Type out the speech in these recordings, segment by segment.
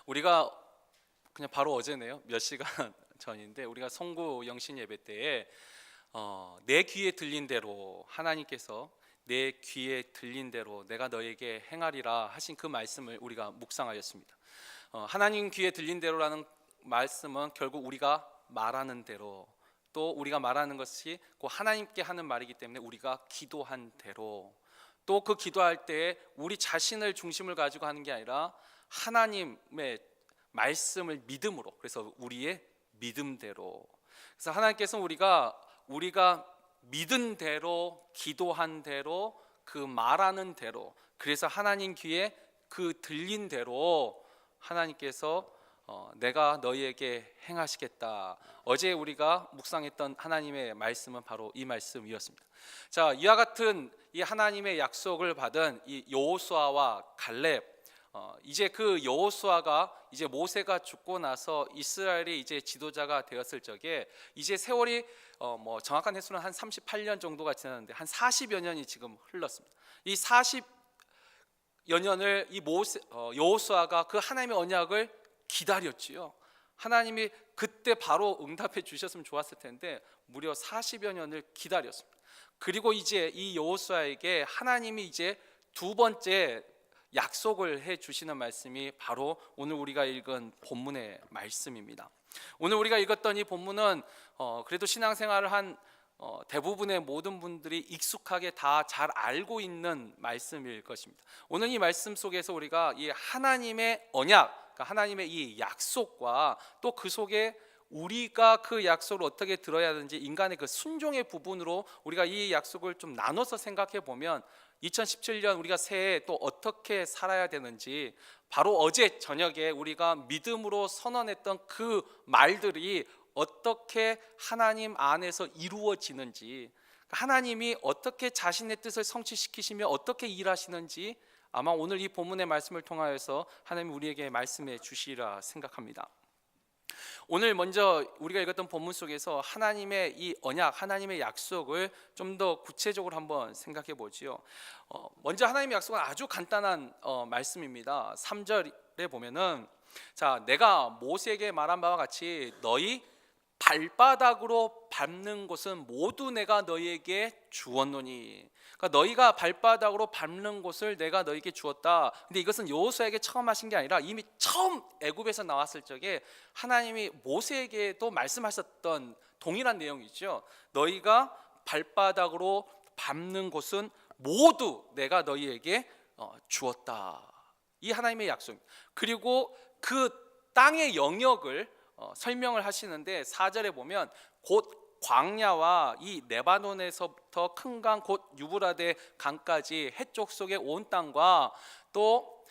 우리가 그냥 바로 어제네요. 몇 시간 전인데 우리가 송구 영신 예배 때에 내 귀에 들린 대로 하나님께서 내 귀에 들린 대로 내가 너에게 행하리라 하신 그 말씀을 우리가 묵상하였습니다. 하나님 귀에 들린 대로라는 말씀은 결국 우리가 말하는 대로, 또 우리가 말하는 것이 곧 하나님께 하는 말이기 때문에 우리가 기도한 대로, 또 그 기도할 때에 우리 자신을 중심을 가지고 하는 게 아니라 하나님의 말씀을 믿음으로, 그래서 우리의 믿음대로. 그래서 하나님께서는 우리가 믿은 대로, 기도한 대로, 그 말하는 대로, 그래서 하나님 귀에 그 들린 대로 하나님께서 내가 너희에게 행하시겠다. 어제 우리가 묵상했던 하나님의 말씀은 바로 이 말씀이었습니다. 자, 이와 같은 이 하나님의 약속을 받은 이 여호수아와 갈렙, 이제 그 여호수아가 이제 모세가 죽고 나서 이스라엘이 이제 지도자가 되었을 적에 이제 세월이 정확한 횟수는 한 38년 정도가 지났는데 한 40여 년이 지금 흘렀습니다. 이 40여 년을 이 여호수아가 그 하나님의 언약을 기다렸지요. 하나님이 그때 바로 응답해 주셨으면 좋았을 텐데 무려 40여 년을 기다렸습니다. 그리고 이제 이 여호수아에게 하나님이 이제 두 번째 약속을 해 주시는 말씀이 바로 오늘 우리가 읽은 본문의 말씀입니다. 오늘 우리가 읽었던 이 본문은 그래도 신앙생활을 한 대부분의 모든 분들이 익숙하게 다 잘 알고 있는 말씀일 것입니다. 오늘 이 말씀 속에서 우리가 이 하나님의 언약, 그러니까 하나님의 이 약속과 또 그 속에 우리가 그 약속을 어떻게 들어야 하는지, 인간의 그 순종의 부분으로 우리가 이 약속을 좀 나눠서 생각해 보면 2017년 우리가 새해 또 어떻게 살아야 되는지, 바로 어제 저녁에 우리가 믿음으로 선언했던 그 말들이 어떻게 하나님 안에서 이루어지는지, 하나님이 어떻게 자신의 뜻을 성취시키시며 어떻게 일하시는지 아마 오늘 이 본문의 말씀을 통하여서 하나님이 우리에게 말씀해 주시리라 생각합니다. 오늘 먼저 우리가 읽었던 본문 속에서 하나님의 이 언약, 하나님의 약속을 좀 더 구체적으로 한번 생각해 보지요. 먼저 하나님의 약속은 아주 간단한 말씀입니다. 3절에 보면은, 자, 내가 모세에게 말한 바와 같이 너희 발바닥으로 밟는 곳은 모두 내가 너희에게 주었노니. 그러니까 너희가 발바닥으로 밟는 곳을 내가 너희에게 주었다. 근데 이것은 여호수아에게 처음 하신 게 아니라 이미 처음 애굽에서 나왔을 적에 하나님이 모세에게도 말씀하셨던 동일한 내용이죠. 너희가 발바닥으로 밟는 곳은 모두 내가 너희에게 주었다. 이 하나님의 약속입니다. 그리고 그 땅의 영역을 설명을 하시는데 4절에 보면 곧 광야와 이 레바논에서부터 큰 강 곧 유브라데 강까지 해쪽 속의 온 땅과 또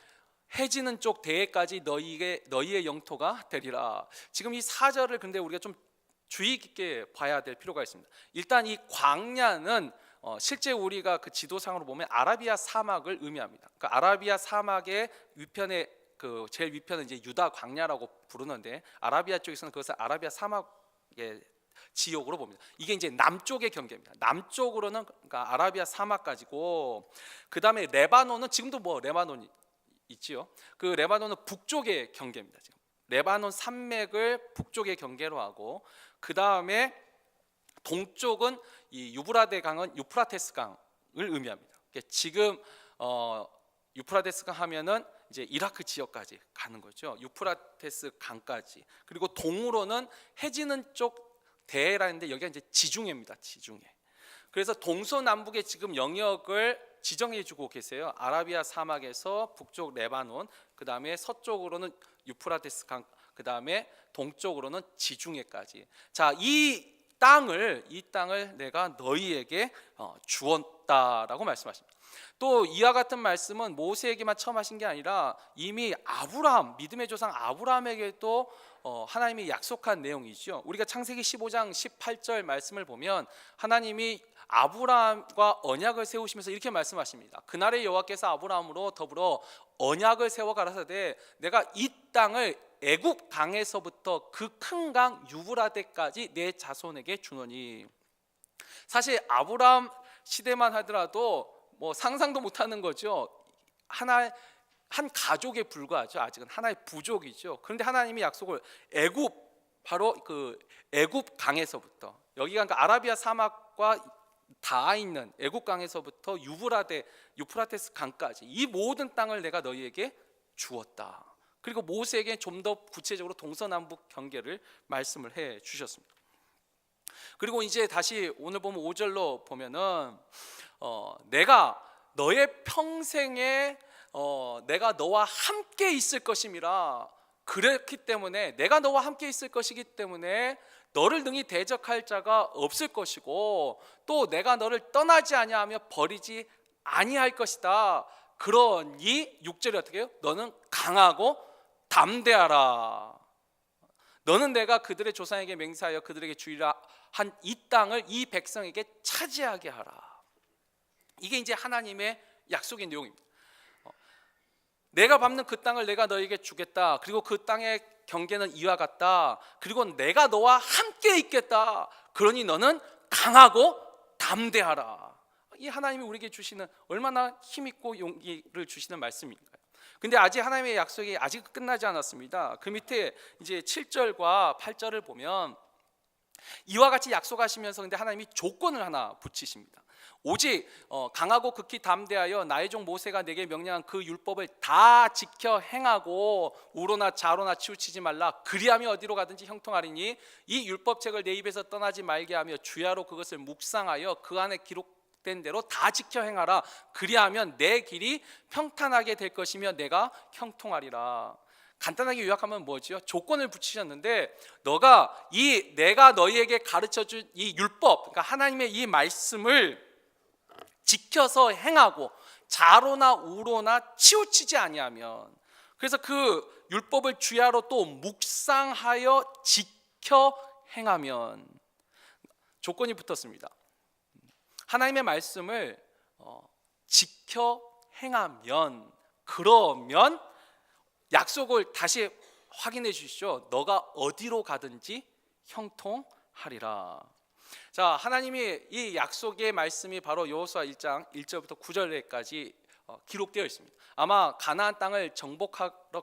해지는 쪽 대해까지 너희의 영토가 되리라. 지금 이 4절을 근데 우리가 좀 주의 깊게 봐야 될 필요가 있습니다. 일단 이 광야는 실제 우리가 그 지도상으로 보면 아라비아 사막을 의미합니다. 그러니까 아라비아 사막의 위편에 그 제일 위편은 이제 유다 광야라고 부르는데, 아라비아 쪽에서는 그것을 아라비아 사막의 지역으로 봅니다. 이게 이제 남쪽의 경계입니다. 남쪽으로는 그러니까 아라비아 사막까지고, 그 다음에 레바논은 지금도 레바논이 있지요. 그 레바논은 북쪽의 경계입니다. 지금 레바논 산맥을 북쪽의 경계로 하고, 그 다음에 동쪽은 이 유브라데 강은 유프라테스 강을 의미합니다. 지금 유프라테스 강 하면은 이제 이라크 지역까지 가는 거죠. 유프라테스 강까지. 그리고 동으로는 해지는 쪽 대해라는데 여기가 이제 지중해입니다. 지중해. 그래서 동서남북의 지금 영역을 지정해주고 계세요. 아라비아 사막에서 북쪽 레바논, 그 다음에 서쪽으로는 유프라테스 강, 그 다음에 동쪽으로는 지중해까지. 자, 이 땅을 내가 너희에게 주었다라고 말씀하십니다. 또 이와 같은 말씀은 모세에게만 처음 하신 게 아니라 이미 아브라함, 믿음의 조상 아브라함에게도 하나님이 약속한 내용이죠. 우리가 창세기 15장 18절 말씀을 보면 하나님이 아브라함과 언약을 세우시면서 이렇게 말씀하십니다. 그날의 여호와께서 아브라함으로 더불어 언약을 세워 가라사대 내가 이 땅을 애굽 강에서부터 그 큰 강 유브라데까지 내 자손에게 주노니. 사실 아브라함 시대만 하더라도 상상도 못하는 거죠. 한 가족에 불과하죠. 아직은 하나의 부족이죠. 그런데 하나님이 약속을 애굽, 바로 그 애굽 강에서부터, 여기가 그러니까 아라비아 사막과 닿아 있는 애굽 강에서부터 유프라테스 강까지 이 모든 땅을 내가 너희에게 주었다. 그리고 모세에게 좀 더 구체적으로 동서남북 경계를 말씀을 해 주셨습니다. 그리고 이제 다시 오늘 보면 5절로 보면은 내가 너의 평생에 내가 너와 함께 있을 것임이라. 그렇기 때문에 내가 너와 함께 있을 것이기 때문에 너를 능히 대적할 자가 없을 것이고, 또 내가 너를 떠나지 아니하며 버리지 아니할 것이다. 그러니 6절이 어떻게 해요? 너는 강하고 담대하라. 너는 내가 그들의 조상에게 맹세하여 그들에게 주리라 한 이 땅을 이 백성에게 차지하게 하라. 이게 이제 하나님의 약속의 내용입니다. 내가 밟는 그 땅을 내가 너에게 주겠다. 그리고 그 땅의 경계는 이와 같다. 그리고 내가 너와 함께 있겠다. 그러니 너는 강하고 담대하라. 이 하나님이 우리에게 주시는 얼마나 힘있고 용기를 주시는 말씀인가요? 근데 아직 하나님의 약속이 아직 끝나지 않았습니다. 그 밑에 이제 7절과 8절을 보면 이와 같이 약속하시면서 근데 하나님이 조건을 하나 붙이십니다. 오직 강하고 극히 담대하여 나의 종 모세가 내게 명령한 그 율법을 다 지켜 행하고 우로나 좌로나 치우치지 말라. 그리하며 어디로 가든지 형통하리니 이 율법책을 내 입에서 떠나지 말게 하며 주야로 그것을 묵상하여 그 안에 기록된 대로 다 지켜 행하라. 그리하면 내 길이 평탄하게 될 것이며 내가 형통하리라. 간단하게 요약하면 뭐지요? 조건을 붙이셨는데 너가 내가 너희에게 가르쳐준 이 율법, 그러니까 하나님의 이 말씀을 지켜서 행하고 좌로나 우로나 치우치지 아니하면, 그래서 그 율법을 주야로 또 묵상하여 지켜 행하면, 조건이 붙었습니다. 하나님의 말씀을 지켜 행하면, 그러면 약속을 다시 확인해 주시죠. 너가 어디로 가든지 형통하리라. 자, 하나님이 이 약속의 말씀이 바로 여호수아 1장 1절부터 9절까지 기록되어 있습니다. 아마 가나안 땅을 정복하러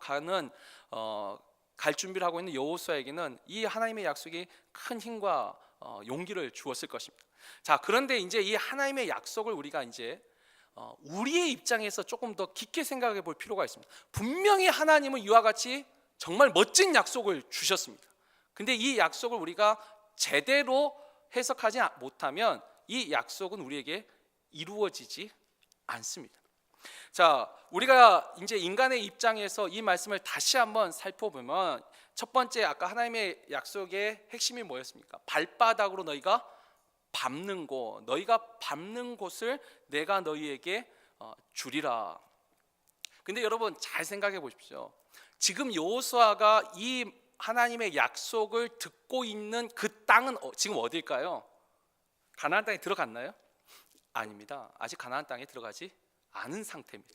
갈 준비를 하고 있는 여호수아에게는 이 하나님의 약속이 큰 힘과 용기를 주었을 것입니다. 자, 그런데 이제 이 하나님의 약속을 우리가 이제 우리의 입장에서 조금 더 깊게 생각해 볼 필요가 있습니다. 분명히 하나님은 이와 같이 정말 멋진 약속을 주셨습니다. 근데 이 약속을 우리가 제대로 해석하지 못하면 이 약속은 우리에게 이루어지지 않습니다. 자, 우리가 이제 인간의 입장에서 이 말씀을 다시 한번 살펴보면 첫 번째, 아까 하나님의 약속의 핵심이 뭐였습니까? 발바닥으로 너희가 밟는 곳, 너희가 밟는 곳을 내가 너희에게 주리라. 근데 여러분 잘 생각해 보십시오. 지금 여호수아가 이 하나님의 약속을 듣고 있는 그 땅은 지금 어딜까요? 가나안 땅에 들어갔나요? 아닙니다. 아직 가나안 땅에 들어가지 않은 상태입니다.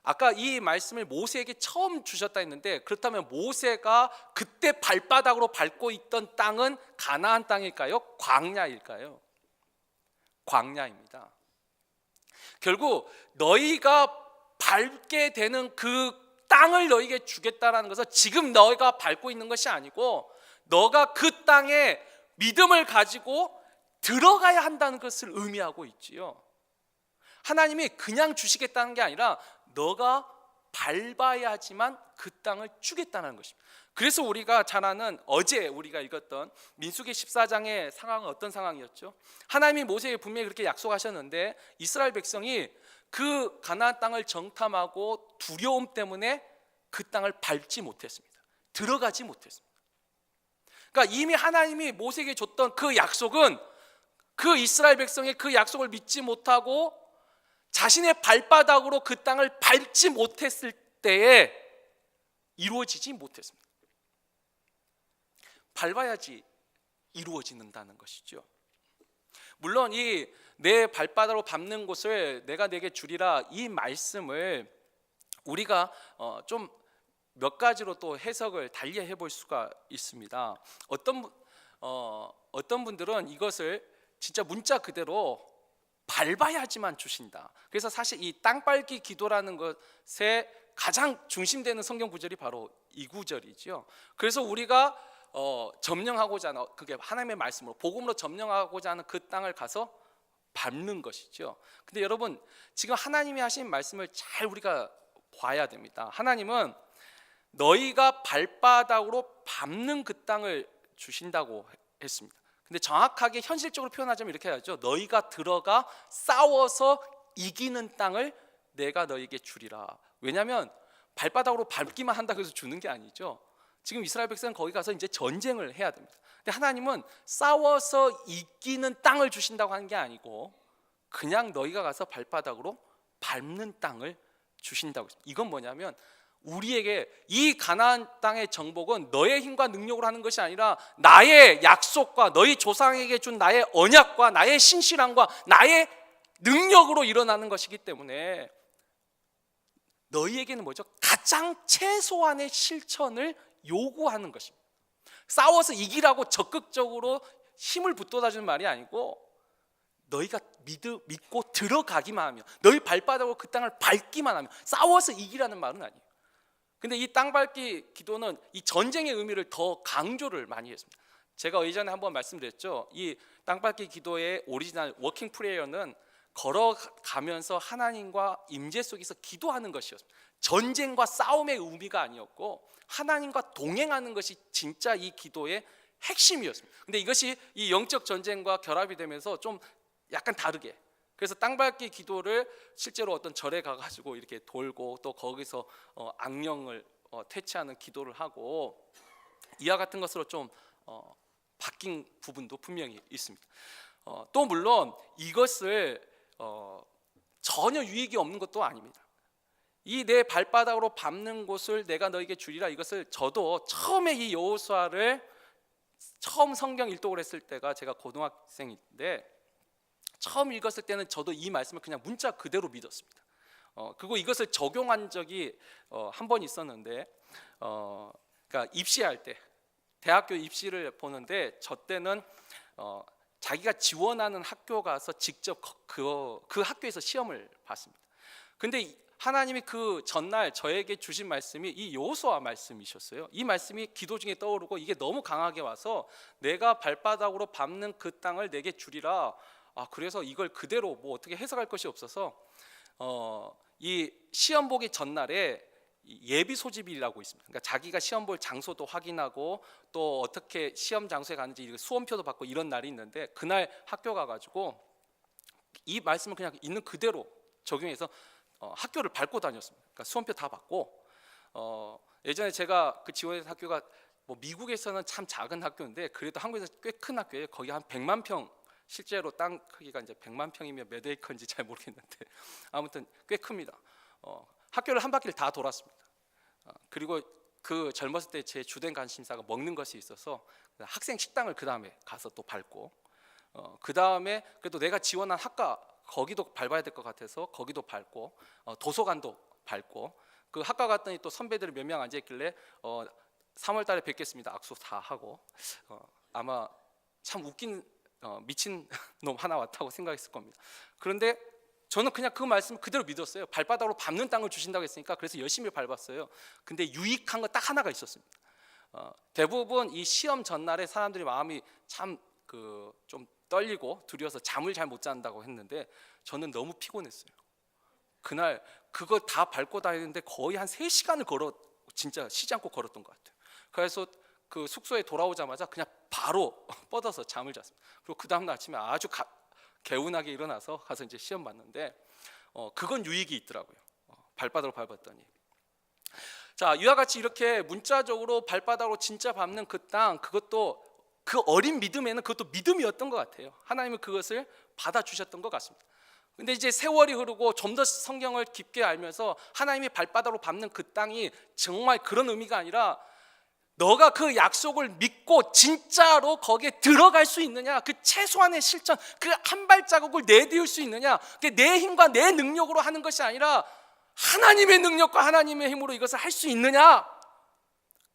아까 이 말씀을 모세에게 처음 주셨다 했는데, 그렇다면 모세가 그때 발바닥으로 밟고 있던 땅은 가나안 땅일까요? 광야일까요? 광야입니다. 결국 너희가 밟게 되는 그 땅을 너희에게 주겠다라는 것은 지금 너희가 밟고 있는 것이 아니고 너가 그 땅에 믿음을 가지고 들어가야 한다는 것을 의미하고 있지요. 하나님이 그냥 주시겠다는 게 아니라 너가 밟아야지만 그 땅을 주겠다는 것입니다. 그래서 우리가 잘 아는 어제 우리가 읽었던 민수기 14장의 상황은 어떤 상황이었죠? 하나님이 모세에게 분명히 그렇게 약속하셨는데 이스라엘 백성이 그 가나안 땅을 정탐하고 두려움 때문에 그 땅을 밟지 못했습니다. 들어가지 못했습니다. 그러니까 이미 하나님이 모세에게 줬던 그 약속은 그 이스라엘 백성이 그 약속을 믿지 못하고 자신의 발바닥으로 그 땅을 밟지 못했을 때에 이루어지지 못했습니다. 밟아야지 이루어진다는 것이죠. 물론 이 내 발바닥으로 밟는 곳을 내가 내게 주리라, 이 말씀을 우리가 좀 몇 가지로 또 해석을 달리 해볼 수가 있습니다. 어떤 분들은 이것을 진짜 문자 그대로 밟아야지만 주신다. 그래서 사실 이 땅 밟기 기도라는 것의 가장 중심되는 성경 구절이 바로 이 구절이죠. 그래서 우리가 점령하고자 하는, 그게 하나님의 말씀으로 복음으로 점령하고자 하는 그 땅을 가서 밟는 것이죠. 근데 여러분, 지금 하나님이 하신 말씀을 잘 우리가 봐야 됩니다. 하나님은 너희가 발바닥으로 밟는 그 땅을 주신다고 했습니다. 근데 정확하게 현실적으로 표현하자면 이렇게 하죠. 너희가 들어가 싸워서 이기는 땅을 내가 너희에게 주리라. 왜냐하면 발바닥으로 밟기만 한다고 해서 주는 게 아니죠. 지금 이스라엘 백성은 거기 가서 이제 전쟁을 해야 됩니다. 근데 하나님은 싸워서 이기는 땅을 주신다고 하는 게 아니고 그냥 너희가 가서 발바닥으로 밟는 땅을 주신다고 했습니다. 이건 뭐냐면 우리에게 이 가나안 땅의 정복은 너의 힘과 능력으로 하는 것이 아니라 나의 약속과 너희 조상에게 준 나의 언약과 나의 신실함과 나의 능력으로 일어나는 것이기 때문에 너희에게는 뭐죠? 가장 최소한의 실천을 요구하는 것입니다. 싸워서 이기라고 적극적으로 힘을 북돋아주는 말이 아니고 너희가 믿고 들어가기만 하면, 너희 발바닥으로 그 땅을 밟기만 하면, 싸워서 이기라는 말은 아니에요. 근데 이 땅 밟기 기도는 이 전쟁의 의미를 더 강조를 많이 했습니다. 제가 예전에 한번 말씀드렸죠. 이 땅 밟기 기도의 오리지널 워킹 프레이어는 걸어가면서 하나님과 임재 속에서 기도하는 것이었습니다. 전쟁과 싸움의 의미가 아니었고 하나님과 동행하는 것이 진짜 이 기도의 핵심이었습니다. 근데 이것이 이 영적 전쟁과 결합이 되면서 좀 약간 다르게, 그래서 땅 밟기 기도를 실제로 어떤 절에 가가지고 이렇게 돌고 또 거기서 악령을 퇴치하는 기도를 하고 이와 같은 것으로 좀 바뀐 부분도 분명히 있습니다. 또 물론 이것을 전혀 유익이 없는 것도 아닙니다. 이 내 발바닥으로 밟는 곳을 내가 너에게 주리라, 이것을 저도 처음에 이 여호수아를 처음 성경 일독을 했을 때가 제가 고등학생인데 처음 읽었을 때는 저도 이 말씀을 그냥 문자 그대로 믿었습니다. 그리고 이것을 적용한 적이 한 번 있었는데 그러니까 입시할 때 대학교 입시를 보는데 저 때는 자기가 지원하는 학교 가서 직접 그 학교에서 시험을 봤습니다. 근데 하나님이 그 전날 저에게 주신 말씀이 이 여호수아 말씀이셨어요. 이 말씀이 기도 중에 떠오르고 이게 너무 강하게 와서 내가 발바닥으로 밟는 그 땅을 내게 주리라. 그래서 이걸 그대로 뭐 어떻게 해석할 것이 없어서 이 시험 보기 전날에 예비 소집이라고 있습니다. 그러니까 자기가 시험 볼 장소도 확인하고 또 어떻게 시험 장소에 가는지 수험표도 받고 이런 날이 있는데 그날 학교 가가지고 이 말씀을 그냥 있는 그대로 적용해서 학교를 밟고 다녔습니다. 그러니까 수험표 다 받고 예전에 제가 그 지원했던 학교가 뭐 미국에서는 참 작은 학교인데 그래도 한국에서 꽤 큰 학교예요. 거기 한 100만 평, 실제로 땅 크기가 이제 100만 평이면 몇 에이커인지 잘 모르겠는데 아무튼 꽤 큽니다. 학교를 한 바퀴를 다 돌았습니다. 그리고 그 젊었을 때 제 주된 관심사가 먹는 것이 있어서 학생 식당을 그 다음에 가서 또 밟고 그 다음에 그래도 내가 지원한 학과 거기도 밟아야 될 것 같아서 거기도 밟고 도서관도 밟고 그 학과 갔더니 또 선배들이 몇 명 앉아 있길래 3월 달에 뵙겠습니다 악수 다 하고 아마 참 웃긴 미친 놈 하나 왔다고 생각했을 겁니다. 그런데 저는 그냥 그 말씀 그대로 믿었어요. 발바닥으로 밟는 땅을 주신다고 했으니까 그래서 열심히 밟았어요. 근데 유익한 거 딱 하나가 있었습니다. 대부분 이 시험 전날에 사람들이 마음이 참 좀 떨리고 두려워서 잠을 잘 못 잔다고 했는데 저는 너무 피곤했어요. 그날 그거 다 밟고 다니는데 거의 한 3시간을 진짜 쉬지 않고 걸었던 것 같아요. 그래서 그 숙소에 돌아오자마자 그냥 바로 뻗어서 잠을 잤습니다. 그리고 그 다음날 아침에 아주 개운하게 일어나서 가서 이제 시험 봤는데 그건 유익이 있더라고요. 발바닥으로 밟았더니. 자, 이와 같이 이렇게 문자적으로 발바닥으로 진짜 밟는 그 땅, 그것도 그 어린 믿음에는 그것도 믿음이었던 것 같아요. 하나님은 그것을 받아주셨던 것 같습니다. 근데 이제 세월이 흐르고 좀 더 성경을 깊게 알면서 하나님이 발바닥으로 밟는 그 땅이 정말 그런 의미가 아니라 너가 그 약속을 믿고 진짜로 거기에 들어갈 수 있느냐, 그 최소한의 실천, 그 한 발자국을 내디딜 수 있느냐, 그게 내 힘과 내 능력으로 하는 것이 아니라 하나님의 능력과 하나님의 힘으로 이것을 할 수 있느냐,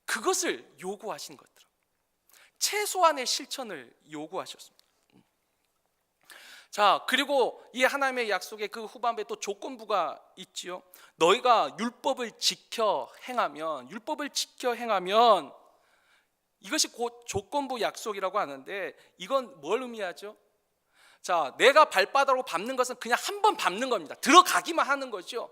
그것을 요구하신 것들, 최소한의 실천을 요구하셨습니다. 자, 그리고 이 하나님의 약속의 그 후반부에 또 조건부가 있지요. 너희가 율법을 지켜 행하면, 이것이 곧 조건부 약속이라고 하는데, 이건 뭘 의미하죠? 자, 내가 발바닥으로 밟는 것은 그냥 한 번 밟는 겁니다. 들어가기만 하는 거죠.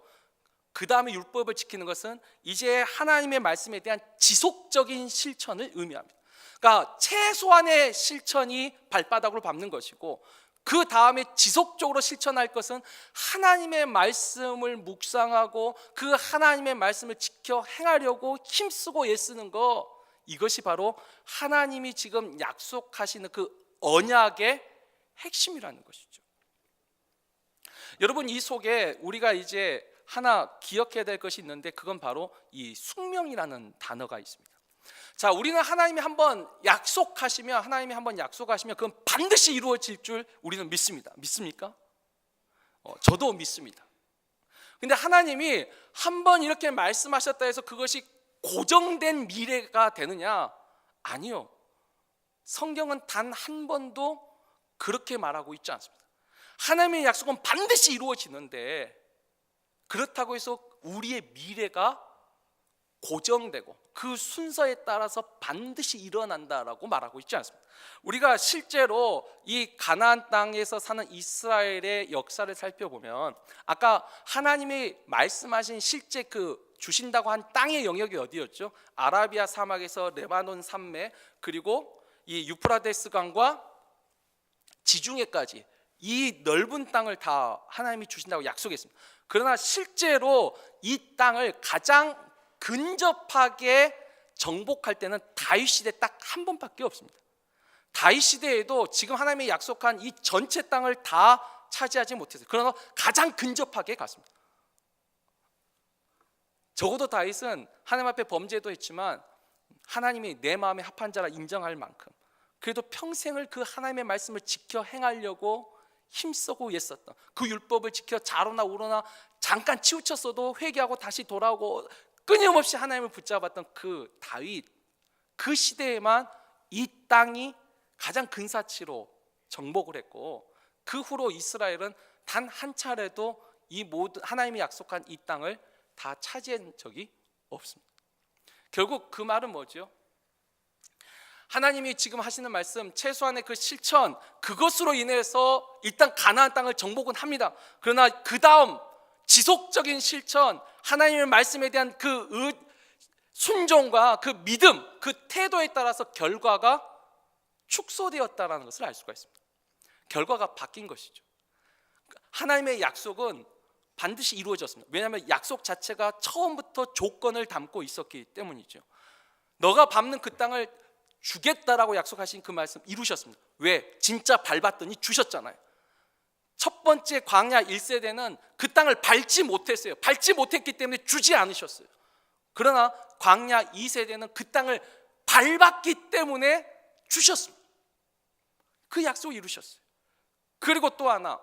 그 다음에 율법을 지키는 것은 이제 하나님의 말씀에 대한 지속적인 실천을 의미합니다. 그러니까 최소한의 실천이 발바닥으로 밟는 것이고, 그 다음에 지속적으로 실천할 것은 하나님의 말씀을 묵상하고 그 하나님의 말씀을 지켜 행하려고 힘쓰고 애쓰는 것, 이것이 바로 하나님이 지금 약속하시는 그 언약의 핵심이라는 것이죠. 여러분, 이 속에 우리가 이제 하나 기억해야 될 것이 있는데, 그건 바로 이 숙명이라는 단어가 있습니다. 자, 우리는 하나님이 한번 약속하시면 그건 반드시 이루어질 줄 우리는 믿습니다. 믿습니까? 저도 믿습니다. 근데 하나님이 한번 이렇게 말씀하셨다 해서 그것이 고정된 미래가 되느냐? 아니요. 성경은 단 한 번도 그렇게 말하고 있지 않습니다. 하나님의 약속은 반드시 이루어지는데, 그렇다고 해서 우리의 미래가 고정되고 그 순서에 따라서 반드시 일어난다라고 말하고 있지 않습니다. 우리가 실제로 이 가나안 땅에서 사는 이스라엘의 역사를 살펴보면, 아까 하나님이 말씀하신 실제 그 주신다고 한 땅의 영역이 어디였죠? 아라비아 사막에서 레바논 산맥, 그리고 이 유프라데스 강과 지중해까지 이 넓은 땅을 다 하나님이 주신다고 약속했습니다. 그러나 실제로 이 땅을 가장 근접하게 정복할 때는 다윗 시대 딱 한 번밖에 없습니다. 다윗 시대에도 지금 하나님이 약속한 이 전체 땅을 다 차지하지 못했어요. 그러나 가장 근접하게 갔습니다. 적어도 다윗은 하나님 앞에 범죄도 했지만 하나님이 내 마음에 합한 자라 인정할 만큼 그래도 평생을 그 하나님의 말씀을 지켜 행하려고 힘쓰고 애썼던, 그 율법을 지켜 좌로나 우로나 잠깐 치우쳤어도 회개하고 다시 돌아오고 끊임없이 하나님을 붙잡았던 그 다윗, 그 시대에만 이 땅이 가장 근사치로 정복을 했고, 그 후로 이스라엘은 단 한 차례도 이 모든 하나님이 약속한 이 땅을 다 차지한 적이 없습니다. 결국 그 말은 뭐죠? 하나님이 지금 하시는 말씀, 최소한의 그 실천, 그것으로 인해서 일단 가나안 땅을 정복은 합니다. 그러나 그 다음 지속적인 실천, 하나님의 말씀에 대한 그 순종과 그 믿음, 그 태도에 따라서 결과가 축소되었다는 것을 알 수가 있습니다. 결과가 바뀐 것이죠. 하나님의 약속은 반드시 이루어졌습니다. 왜냐하면 약속 자체가 처음부터 조건을 담고 있었기 때문이죠. 너가 밟는 그 땅을 주겠다라고 약속하신 그 말씀 이루셨습니다. 왜? 진짜 밟았더니 주셨잖아요. 첫 번째 광야 1세대는 그 땅을 밟지 못했어요. 밟지 못했기 때문에 주지 않으셨어요. 그러나 광야 2세대는 그 땅을 밟았기 때문에 주셨습니다. 그 약속을 이루셨어요. 그리고 또 하나,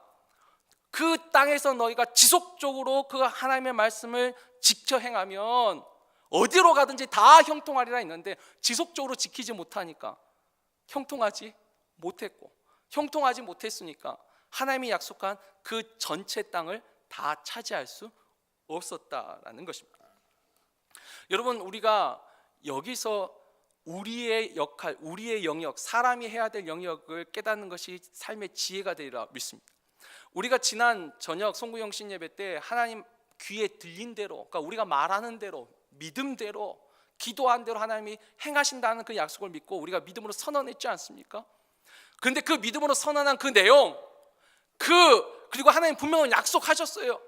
그 땅에서 너희가 지속적으로 그 하나님의 말씀을 지켜 행하면 어디로 가든지 다 형통하리라 했는데, 지속적으로 지키지 못하니까 형통하지 못했고, 형통하지 못했으니까 하나님이 약속한 그 전체 땅을 다 차지할 수 없었다라는 것입니다. 여러분, 우리가 여기서 우리의 역할, 우리의 영역, 사람이 해야 될 영역을 깨닫는 것이 삶의 지혜가 되리라 믿습니다. 우리가 지난 저녁 송구영신 예배 때 하나님 귀에 들린 대로, 그러니까 우리가 말하는 대로, 믿음대로, 기도한 대로 하나님이 행하신다는 그 약속을 믿고 우리가 믿음으로 선언했지 않습니까? 그런데 그 믿음으로 선언한 그 내용, 그리고 하나님 분명히 약속하셨어요.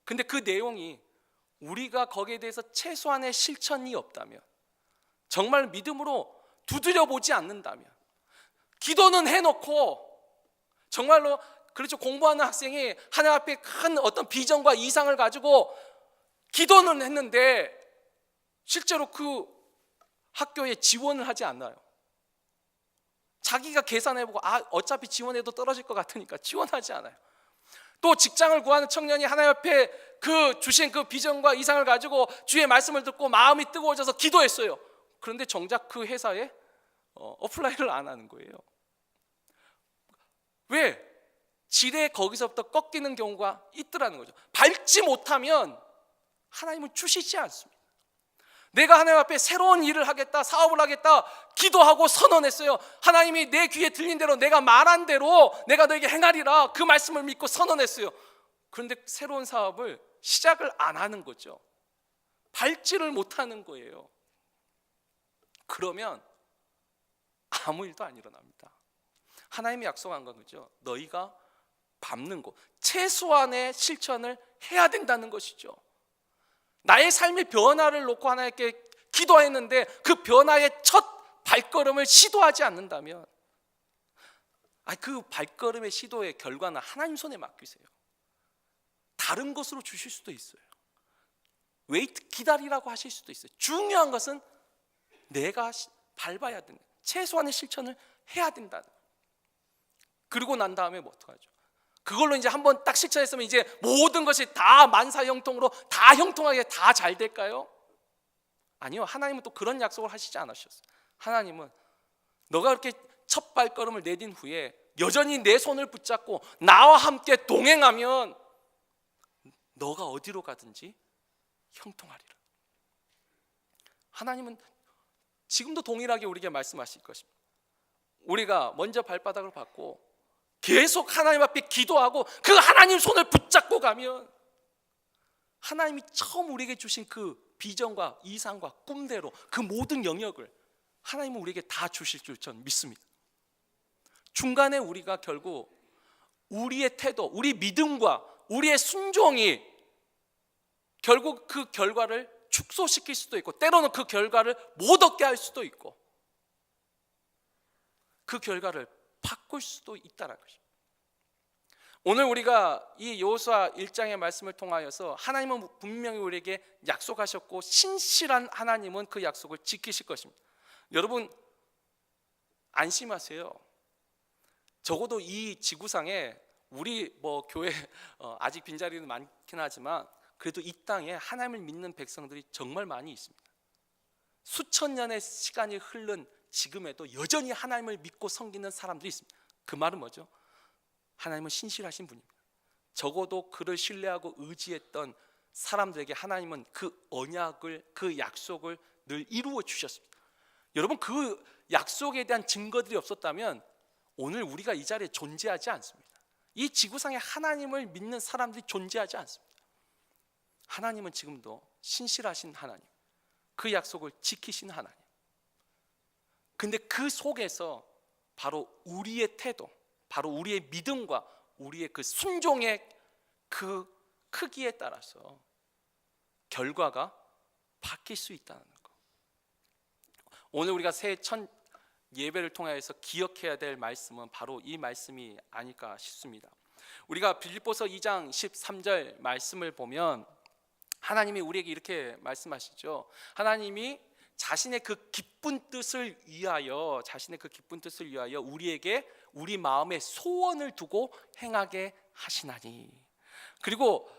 근데 그 내용이 우리가 거기에 대해서 최소한의 실천이 없다면, 정말 믿음으로 두드려 보지 않는다면, 기도는 해놓고 정말로, 그렇죠, 공부하는 학생이 하나님 앞에 큰 어떤 비전과 이상을 가지고 기도는 했는데 실제로 그 학교에 지원을 하지 않아요. 자기가 계산해보고 어차피 지원해도 떨어질 것 같으니까 지원하지 않아요. 또 직장을 구하는 청년이 하나님 앞에 그 주신 그 비전과 이상을 가지고 주의 말씀을 듣고 마음이 뜨거워져서 기도했어요. 그런데 정작 그 회사에 어플라이를 안 하는 거예요. 왜? 지레 거기서부터 꺾이는 경우가 있더라는 거죠. 밟지 못하면 하나님은 주시지 않습니다. 내가 하나님 앞에 새로운 일을 하겠다, 사업을 하겠다 기도하고 선언했어요. 하나님이 내 귀에 들린 대로, 내가 말한 대로 내가 너에게 행하리라, 그 말씀을 믿고 선언했어요. 그런데 새로운 사업을 시작을 안 하는 거죠. 밟지를 못하는 거예요. 그러면 아무 일도 안 일어납니다. 하나님이 약속한 건 그죠? 너희가 밟는 것, 최소한의 실천을 해야 된다는 것이죠. 나의 삶의 변화를 놓고 하나님께 기도했는데 그 변화의 첫 발걸음을 시도하지 않는다면 그 발걸음의 시도의 결과는 하나님 손에 맡기세요. 다른 것으로 주실 수도 있어요. 웨이트, 기다리라고 하실 수도 있어요. 중요한 것은 내가 밟아야 된다. 최소한의 실천을 해야 된다. 그리고 난 다음에 뭐 어떡하죠? 그걸로 이제 한번 딱 실천했으면 이제 모든 것이 다 만사형통으로 다 형통하게 다 잘 될까요? 아니요. 하나님은 또 그런 약속을 하시지 않으셨어요. 하나님은 너가 그렇게 첫 발걸음을 내딘 후에 여전히 내 손을 붙잡고 나와 함께 동행하면 너가 어디로 가든지 형통하리라. 하나님은 지금도 동일하게 우리에게 말씀하실 것입니다. 우리가 먼저 발바닥을 밟고 계속 하나님 앞에 기도하고 그 하나님 손을 붙잡고 가면 하나님이 처음 우리에게 주신 그 비전과 이상과 꿈대로 그 모든 영역을 하나님은 우리에게 다 주실 줄 저는 믿습니다. 중간에 우리가 결국 우리의 태도, 우리 믿음과 우리의 순종이 결국 그 결과를 축소시킬 수도 있고, 때로는 그 결과를 못 얻게 할 수도 있고, 그 결과를 바꿀 수도 있다는 것입니다. 오늘 우리가 이 여호수아 1장의 말씀을 통하여서 하나님은 분명히 우리에게 약속하셨고 신실한 하나님은 그 약속을 지키실 것입니다. 여러분 안심하세요. 적어도 이 지구상에 우리 교회 아직 빈자리는 많긴 하지만 그래도 이 땅에 하나님을 믿는 백성들이 정말 많이 있습니다. 수천 년의 시간이 흐른 지금에도 여전히 하나님을 믿고 섬기는 사람들이 있습니다. 그 말은 뭐죠? 하나님은 신실하신 분입니다. 적어도 그를 신뢰하고 의지했던 사람들에게 하나님은 그 언약을, 그 약속을 늘 이루어 주셨습니다. 여러분 그 약속에 대한 증거들이 없었다면 오늘 우리가 이 자리에 존재하지 않습니다. 이 지구상에 하나님을 믿는 사람들이 존재하지 않습니다. 하나님은 지금도 신실하신 하나님, 그 약속을 지키신 하나님. 근데 그 속에서 바로 우리의 태도, 바로 우리의 믿음과 우리의 그 순종의 그 크기에 따라서 결과가 바뀔 수 있다는 거. 오늘 우리가 새해 첫 예배를 통해서 기억해야 될 말씀은 바로 이 말씀이 아닐까 싶습니다. 우리가 빌립보서 2장 13절 말씀을 보면 하나님이 우리에게 이렇게 말씀하시죠. 하나님이 자신의 그 기쁜 뜻을 위하여 우리에게 우리 마음에 소원을 두고 행하게 하시나니. 그리고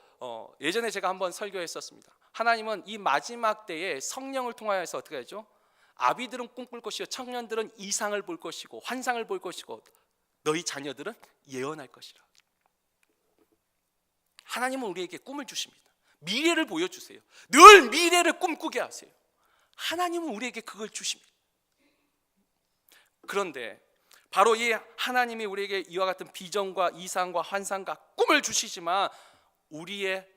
예전에 제가 한번 설교했었습니다. 하나님은 이 마지막 때에 성령을 통하여서 어떻게 하죠? 아비들은 꿈꿀 것이요 청년들은 이상을 볼 것이고 환상을 볼 것이고 너희 자녀들은 예언할 것이라. 하나님은 우리에게 꿈을 주십니다. 미래를 보여주세요. 늘 미래를 꿈꾸게 하세요. 하나님은 우리에게 그걸 주십니다. 그런데 바로 이 하나님이 우리에게 이와 같은 비전과 이상과 환상과 꿈을 주시지만 우리의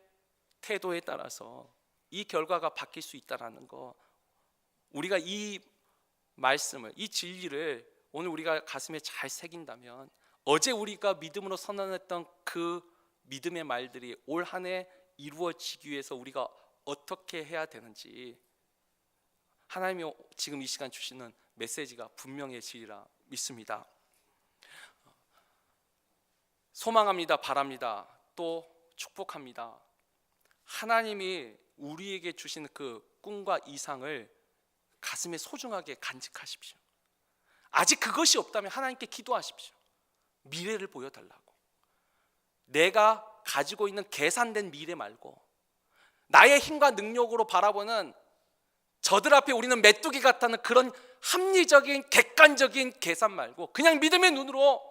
태도에 따라서 이 결과가 바뀔 수 있다는 거, 우리가 이 말씀을, 이 진리를 오늘 우리가 가슴에 잘 새긴다면 어제 우리가 믿음으로 선언했던 그 믿음의 말들이 올 한 해 이루어지기 위해서 우리가 어떻게 해야 되는지 하나님이 지금 이 시간 주시는 메시지가 분명해지리라 믿습니다. 소망합니다. 바랍니다. 또 축복합니다. 하나님이 우리에게 주시는 그 꿈과 이상을 가슴에 소중하게 간직하십시오. 아직 그것이 없다면 하나님께 기도하십시오. 미래를 보여달라고. 내가 가지고 있는 계산된 미래 말고 나의 힘과 능력으로 바라보는 저들 앞에 우리는 메뚜기 같다는 그런 합리적인 객관적인 계산 말고 그냥 믿음의 눈으로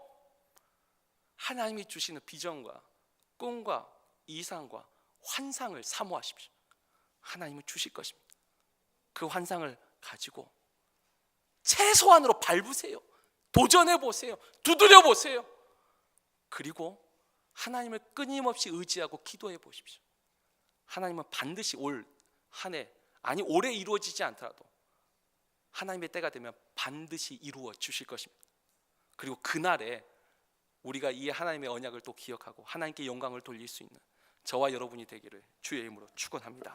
하나님이 주시는 비전과 꿈과 이상과 환상을 사모하십시오. 하나님은 주실 것입니다. 그 환상을 가지고 최소한으로 밟으세요. 도전해 보세요. 두드려 보세요. 그리고 하나님을 끊임없이 의지하고 기도해 보십시오. 하나님은 반드시 올 한 해, 아니 올해 이루어지지 않더라도 하나님의 때가 되면 반드시 이루어 주실 것입니다. 그리고 그날에 우리가 이 하나님의 언약을 또 기억하고 하나님께 영광을 돌릴 수 있는 저와 여러분이 되기를 주의 이름으로 축원합니다.